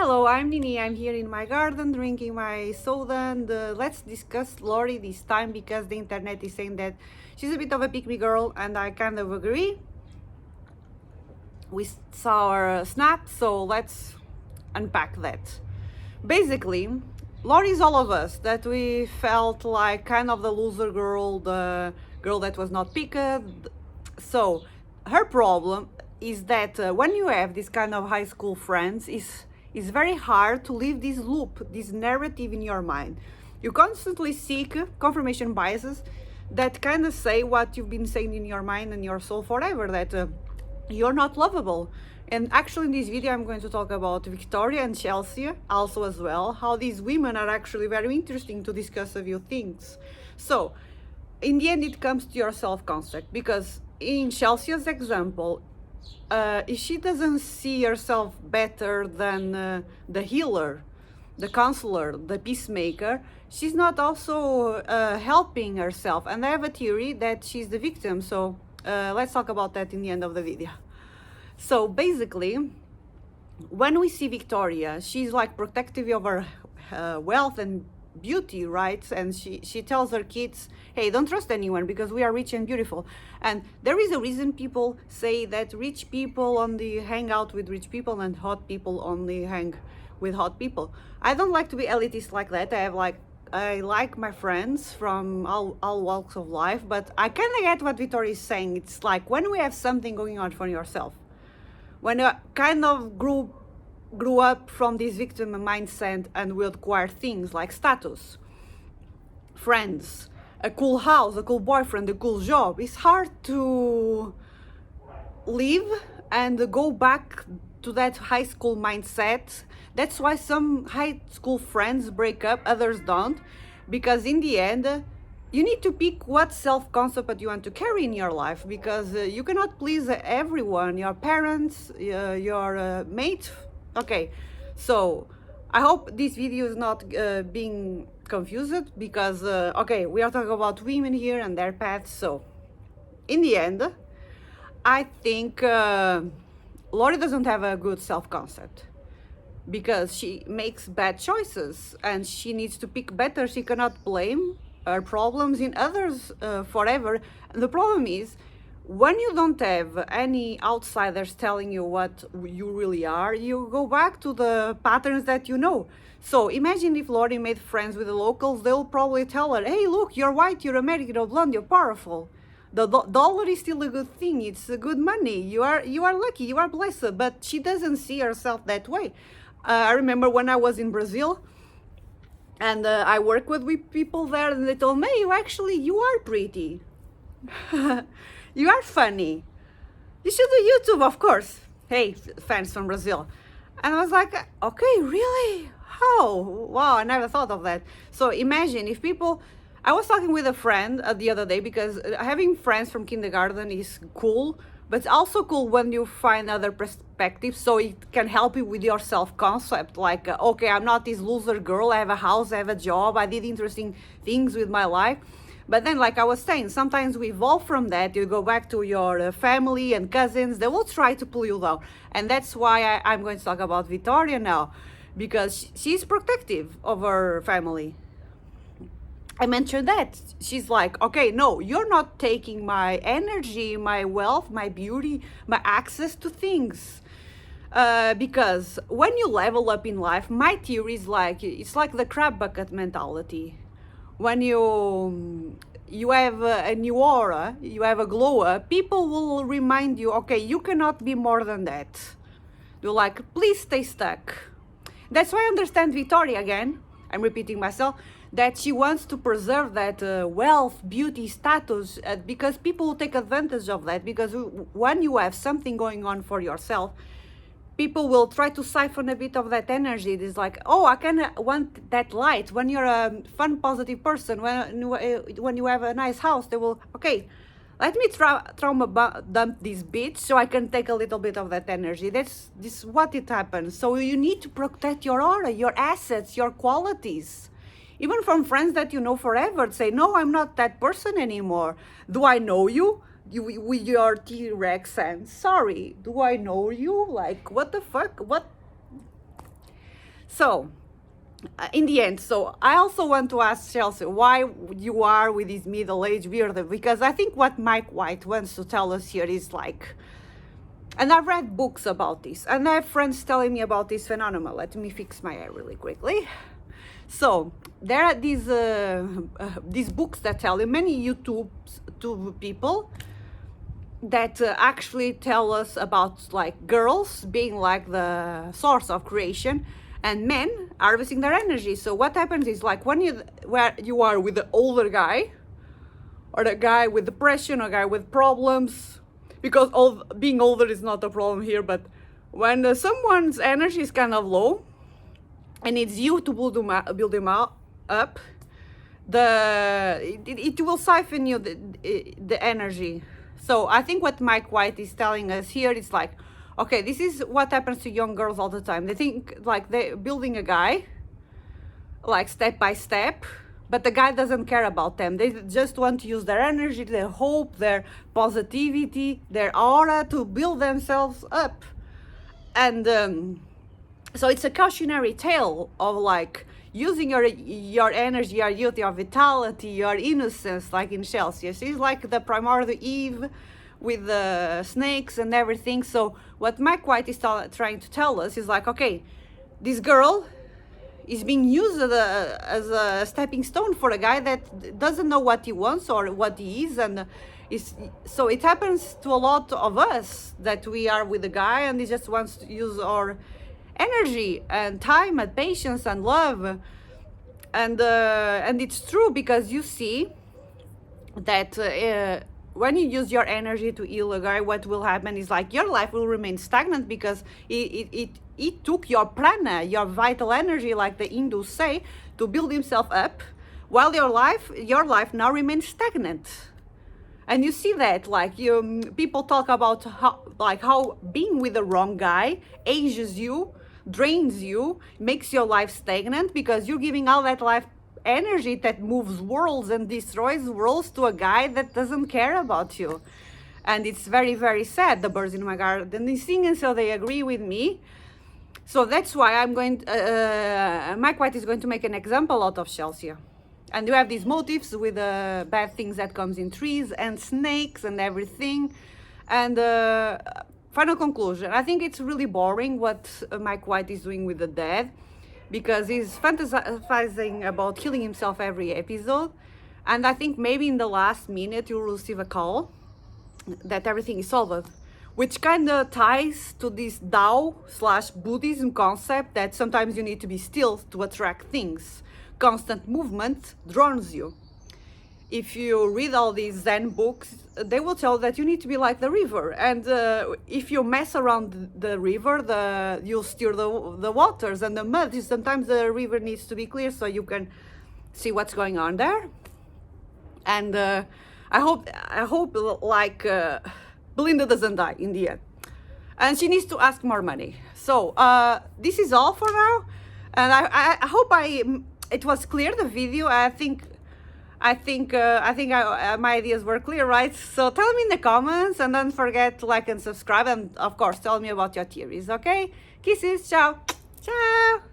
Hello, I'm Nini. I'm here in my garden drinking my soda and let's discuss Laurie this time because the internet is saying that she's a bit of a pick-me girl and I kind of agree. We saw her snap, so let's unpack that. Basically, Laurie is all of us that we felt like kind of the loser girl, the girl that was not picked. So her problem is that when you have this kind of high school friends, it's very hard to leave this loop, this narrative in your mind. You constantly seek confirmation biases that kind of say what you've been saying in your mind and your soul forever, that you're not lovable. And actually in this video I'm going to talk about Victoria and Chelsea also as well, how these women are actually very interesting to discuss a few things. So in the end it comes to your self-concept, because in Chelsea's example, if she doesn't see herself better than the healer, the counselor, the peacemaker, she's not also helping herself. And I have a theory that she's the victim. So let's talk about that in the end of the video. So basically, when we see Victoria, she's like protective of her wealth and beauty, right? And she tells her kids, hey, don't trust anyone because we are rich and beautiful. And there is a reason people say that rich people only hang out with rich people and hot people only hang with hot people. I don't like to be elitist like that. I like my friends from all walks of life, but I kind of get what Victoria is saying. It's like when we have something going on for yourself, when you kind of grew up from this victim mindset and will acquire things like status, friends, a cool house, a cool boyfriend, a cool job, it's hard to leave and go back to that high school mindset. That's why some high school friends break up, others don't, because in the end you need to pick what self-concept you want to carry in your life, because you cannot please everyone, your parents, your mate. Okay, so I hope this video is not being confused, because okay, we are talking about women here and their paths. So in the end, I think Laurie doesn't have a good self-concept because she makes bad choices and she needs to pick better. She cannot blame her problems in others forever. The problem is, when you don't have any outsiders telling you what you really are, you go back to the patterns that you know. So imagine if Laurie made friends with the locals, they'll probably tell her, hey, look, you're white, you're American, you're blonde, you're powerful. The dollar is still a good thing. It's a good money. You are lucky, you are blessed. But she doesn't see herself that way. I remember when I was in Brazil, and I work with people there, and they told me, you are pretty. You are funny. You should do YouTube, of course. Hey, fans from Brazil. And I was like, okay, really? How? Wow, I never thought of that. So imagine if people... I was talking with a friend the other day, because having friends from kindergarten is cool, but it's also cool when you find other perspectives, so it can help you with your self-concept. Like, okay, I'm not this loser girl, I have a house, I have a job, I did interesting things with my life. But then, like I was saying, sometimes we evolve from that. You go back to your family and cousins, they will try to pull you down. And that's why I'm going to talk about Victoria now, because she's protective of her family. I mentioned that. She's like, okay, no, you're not taking my energy, my wealth, my beauty, my access to things. Because when you level up in life, my theory is like, it's like the crab bucket mentality. When you have a new aura, you have a glow up, people will remind you, okay, you cannot be more than that. They're like, please stay stuck. That's why I understand Victoria again. I'm repeating myself, that she wants to preserve that wealth, beauty, status, because people will take advantage of that. Because when you have something going on for yourself, people will try to siphon a bit of that energy. It's like, oh, I kind of want that light. When you're a fun, positive person, when you have a nice house, they will, okay, let me trauma dump this bitch so I can take a little bit of that energy. This is what it happens. So you need to protect your aura, your assets, your qualities. Even from friends that you know forever, say, no, I'm not that person anymore. Do I know you? With your T-Rex and sorry, do I know you? Like, what the fuck? What? So in the end, so I also want to ask Chelsea why you are with this middle-aged weirdo, because I think what Mike White wants to tell us here is like, and I've read books about this, and I have friends telling me about this phenomenon. Let me fix my hair really quickly. So there are these books that tell you, many YouTube people that actually tell us about like girls being like the source of creation and men harvesting their energy. So what happens is like when you are with the older guy, or the guy with depression, or guy with problems, because being older is not a problem here, but when someone's energy is kind of low and it's you to build them up, it will siphon you the energy. So I think what Mike White is telling us here is like, okay, this is what happens to young girls all the time. They think like they're building a guy, like step by step, but the guy doesn't care about them. They just want to use their energy, their hope, their positivity, their aura to build themselves up. And so it's a cautionary tale of like using your energy, your youth, your vitality, your innocence, like in Chelsea. She's like the primordial Eve with the snakes and everything. So what Mike White is trying to tell us is like, okay, this girl is being used as a stepping stone for a guy that doesn't know what he wants or what he is, and so it happens to a lot of us that we are with a guy and he just wants to use our energy and time and patience and love, and it's true, because you see that when you use your energy to heal a guy, what will happen is like your life will remain stagnant, because it took your prana, your vital energy, like the Hindus say, to build himself up, while your life now remains stagnant. And you see that, like, people talk about how being with the wrong guy ages you, drains you, makes your life stagnant, because you're giving all that life energy that moves worlds and destroys worlds to a guy that doesn't care about you. And it's very, very sad. The birds in my garden, they sing, and so they agree with me. So that's why Mike White is going to make an example out of Chelsea. And you have these motifs with bad things that comes in trees and snakes and everything. And final conclusion, I think it's really boring what Mike White is doing with the dead, because he's fantasizing about killing himself every episode. And I think maybe in the last minute you'll receive a call that everything is solved, which kind of ties to this Tao/Buddhism concept that sometimes you need to be still to attract things. Constant movement draws you. If you read all these Zen books, they will tell that you need to be like the river, and if you mess around the river, you'll stir the waters and the mud. Sometimes the river needs to be clear so you can see what's going on there. And I hope like Belinda doesn't die in the end, and she needs to ask more money. So this is all for now, and I hope it was clear, the video. I think my ideas were clear, right? So tell me in the comments, and don't forget to like and subscribe, and of course tell me about your theories. Okay, kisses, ciao, ciao.